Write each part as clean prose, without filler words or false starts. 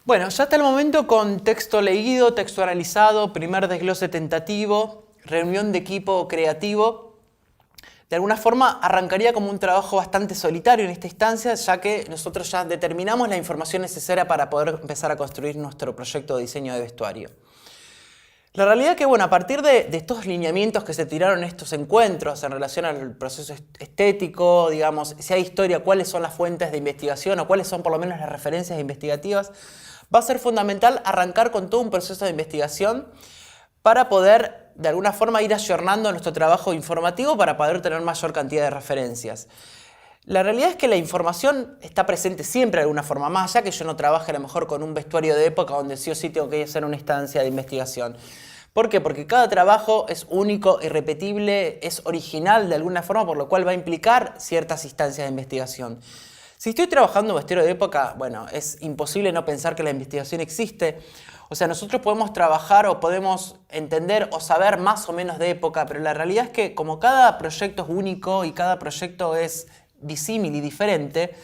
Bueno, ya hasta el momento con texto leído, texto analizado, primer desglose tentativo, reunión de equipo creativo, de alguna forma arrancaría como un trabajo bastante solitario en esta instancia, ya que nosotros ya determinamos la información necesaria para poder empezar a construir nuestro proyecto de diseño de vestuario. La realidad es que, bueno, a partir de estos lineamientos que se tiraron en estos encuentros en relación al proceso estético, digamos, si hay historia, cuáles son las fuentes de investigación o cuáles son por lo menos las referencias investigativas, va a ser fundamental arrancar con todo un proceso de investigación para poder, de alguna forma, ir ayornando nuestro trabajo informativo para poder tener mayor cantidad de referencias. La realidad es que la información está presente siempre de alguna forma, más allá que yo no trabaje a lo mejor con un vestuario de época donde sí o sí tengo que hacer una instancia de investigación. ¿Por qué? Porque cada trabajo es único, irrepetible, es original de alguna forma, por lo cual va a implicar ciertas instancias de investigación. Si estoy trabajando en vestuario de época, bueno, es imposible no pensar que la investigación existe. O sea, nosotros podemos trabajar o podemos entender o saber más o menos de época, pero la realidad es que como cada proyecto es único y cada proyecto es disímil y diferente,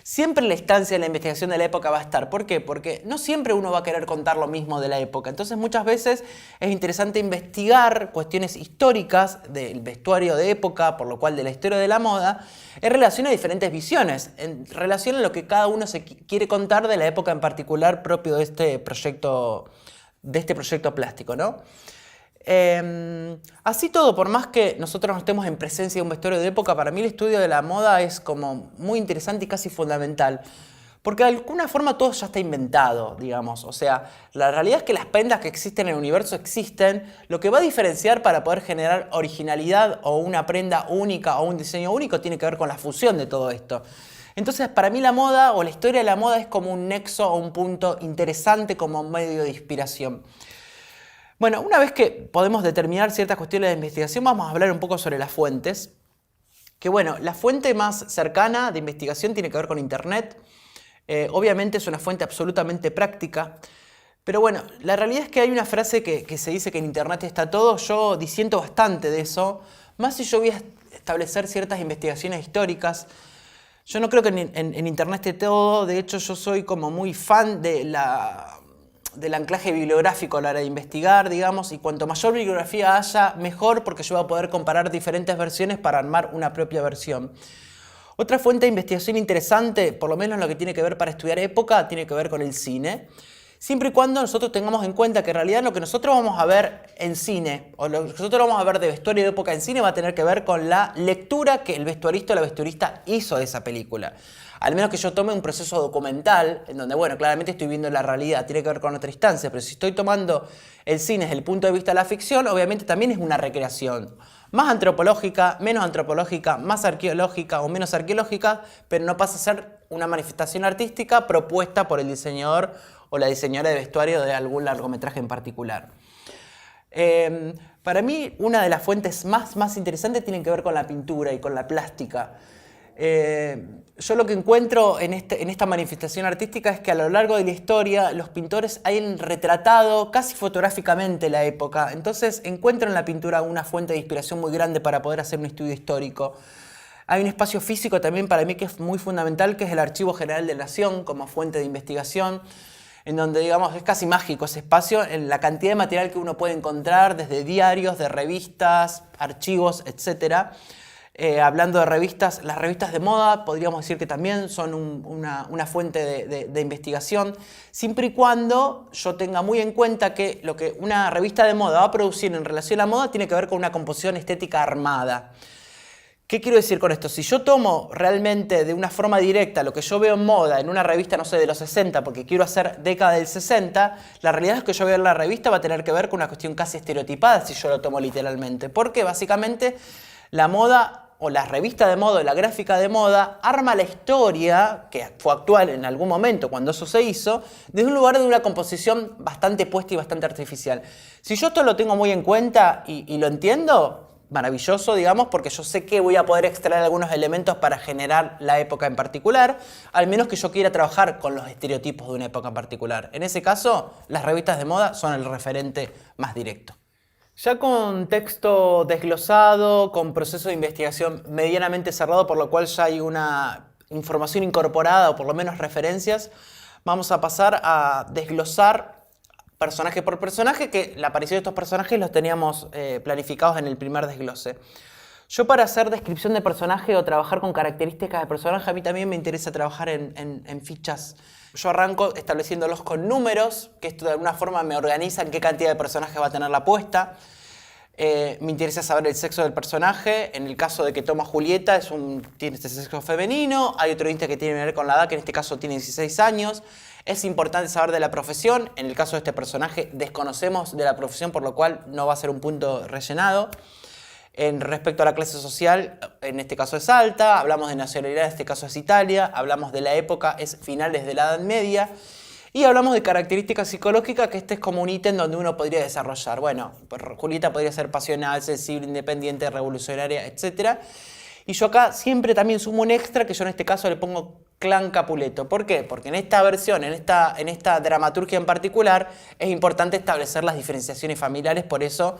siempre la instancia de la investigación de la época va a estar. ¿Por qué? Porque no siempre uno va a querer contar lo mismo de la época. Entonces muchas veces es interesante investigar cuestiones históricas del vestuario de época, por lo cual de la historia de la moda, en relación a diferentes visiones, en relación a lo que cada uno se quiere contar de la época en particular propio de este proyecto plástico, ¿no? Así todo, por más que nosotros no estemos en presencia de un vestuario de época, para mí el estudio de la moda es como muy interesante y casi fundamental. Porque de alguna forma todo ya está inventado, digamos. O sea, la realidad es que las prendas que existen en el universo existen. Lo que va a diferenciar para poder generar originalidad o una prenda única o un diseño único tiene que ver con la fusión de todo esto. Entonces, para mí la moda o la historia de la moda es como un nexo o un punto interesante como medio de inspiración. Bueno, una vez que podemos determinar ciertas cuestiones de investigación, vamos a hablar un poco sobre las fuentes. Que bueno, la fuente más cercana de investigación tiene que ver con Internet. Obviamente es una fuente absolutamente práctica. Pero bueno, la realidad es que hay una frase que se dice que en Internet está todo. Yo disiento bastante de eso. Más si yo voy a establecer ciertas investigaciones históricas. Yo no creo que en Internet esté todo. De hecho, yo soy como muy fan del anclaje bibliográfico a la hora de investigar, digamos, y cuanto mayor bibliografía haya, mejor, porque yo voy a poder comparar diferentes versiones para armar una propia versión. Otra fuente de investigación interesante, por lo menos en lo que tiene que ver para estudiar época, tiene que ver con el cine. Siempre y cuando nosotros tengamos en cuenta que en realidad lo que nosotros vamos a ver en cine, o lo que nosotros vamos a ver de vestuario de época en cine, va a tener que ver con la lectura que el vestuarista o la vestuarista hizo de esa película. Al menos que yo tome un proceso documental, en donde, bueno, claramente estoy viendo la realidad, tiene que ver con otra instancia, pero si estoy tomando el cine desde el punto de vista de la ficción, obviamente también es una recreación. Más antropológica, menos antropológica, más arqueológica o menos arqueológica, pero no pasa a ser una manifestación artística propuesta por el diseñador o la diseñadora de vestuario de algún largometraje en particular. Para mí, una de las fuentes más interesantes tiene que ver con la pintura y con la plástica. Yo lo que encuentro en esta manifestación artística es que a lo largo de la historia los pintores hayan retratado casi fotográficamente la época. Entonces encuentro en la pintura una fuente de inspiración muy grande para poder hacer un estudio histórico. Hay un espacio físico también para mí que es muy fundamental, que es el Archivo General de la Nación como fuente de investigación, en donde, digamos, es casi mágico ese espacio, en la cantidad de material que uno puede encontrar, desde diarios, de revistas, archivos, etc. Hablando de revistas, las revistas de moda podríamos decir que también son una fuente de investigación, siempre y cuando yo tenga muy en cuenta que lo que una revista de moda va a producir en relación a la moda tiene que ver con una composición estética armada. ¿Qué quiero decir con esto? Si yo tomo realmente de una forma directa lo que yo veo en moda en una revista, no sé, de los 60, porque quiero hacer década del 60, la realidad es que yo veo en la revista va a tener que ver con una cuestión casi estereotipada si yo lo tomo literalmente. Porque básicamente la moda o la revista de moda, la gráfica de moda, arma la historia, que fue actual en algún momento cuando eso se hizo, desde un lugar de una composición bastante puesta y bastante artificial. Si yo esto lo tengo muy en cuenta y lo entiendo, maravilloso, digamos, porque yo sé que voy a poder extraer algunos elementos para generar la época en particular, al menos que yo quiera trabajar con los estereotipos de una época en particular. En ese caso, las revistas de moda son el referente más directo. Ya con texto desglosado, con proceso de investigación medianamente cerrado, por lo cual ya hay una información incorporada o por lo menos referencias, vamos a pasar a desglosar personaje por personaje, que la aparición de estos personajes los teníamos planificados en el primer desglose. Yo para hacer descripción de personaje o trabajar con características de personaje, a mí también me interesa trabajar en fichas. Yo arranco estableciéndolos con números, que esto de alguna forma me organiza en qué cantidad de personajes va a tener la apuesta. Me interesa saber el sexo del personaje. En el caso de que toma Julieta, tiene este sexo femenino. Hay otro índice que tiene que ver con la edad, que en este caso tiene 16 años. Es importante saber de la profesión. En el caso de este personaje, desconocemos de la profesión, por lo cual no va a ser un punto rellenado. Respecto a la clase social, en este caso es alta. Hablamos de nacionalidad, en este caso es Italia. Hablamos de la época, es finales de la Edad Media. Y hablamos de características psicológicas, que este es como un ítem donde uno podría desarrollar. Bueno, Julieta podría ser pasional, sensible, independiente, revolucionaria, etc. Y yo acá siempre también sumo un extra, que yo en este caso le pongo clan Capuleto. ¿Por qué? Porque en esta versión, en esta dramaturgia en particular, es importante establecer las diferenciaciones familiares. Por eso,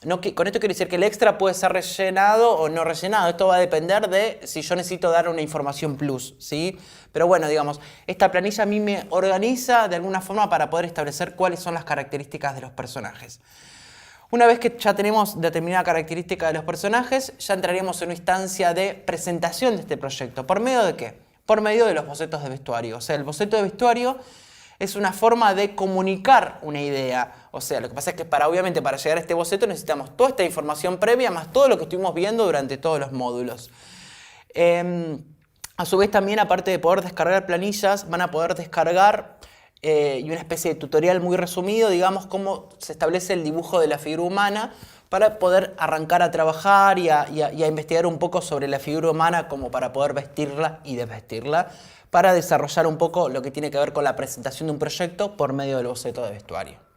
con esto quiero decir que el extra puede ser rellenado o no rellenado. Esto va a depender de si yo necesito dar una información plus, ¿sí? Pero bueno, digamos, esta planilla a mí me organiza de alguna forma para poder establecer cuáles son las características de los personajes. Una vez que ya tenemos determinada característica de los personajes, ya entraríamos en una instancia de presentación de este proyecto. ¿Por medio de qué? Por medio de los bocetos de vestuario. O sea, el boceto de vestuario es una forma de comunicar una idea. O sea, lo que pasa es que obviamente para llegar a este boceto necesitamos toda esta información previa más todo lo que estuvimos viendo durante todos los módulos. A su vez también, aparte de poder descargar planillas, van a poder descargar y una especie de tutorial muy resumido, digamos, cómo se establece el dibujo de la figura humana para poder arrancar a trabajar y a investigar un poco sobre la figura humana, como para poder vestirla y desvestirla, para desarrollar un poco lo que tiene que ver con la presentación de un proyecto por medio del boceto de vestuario.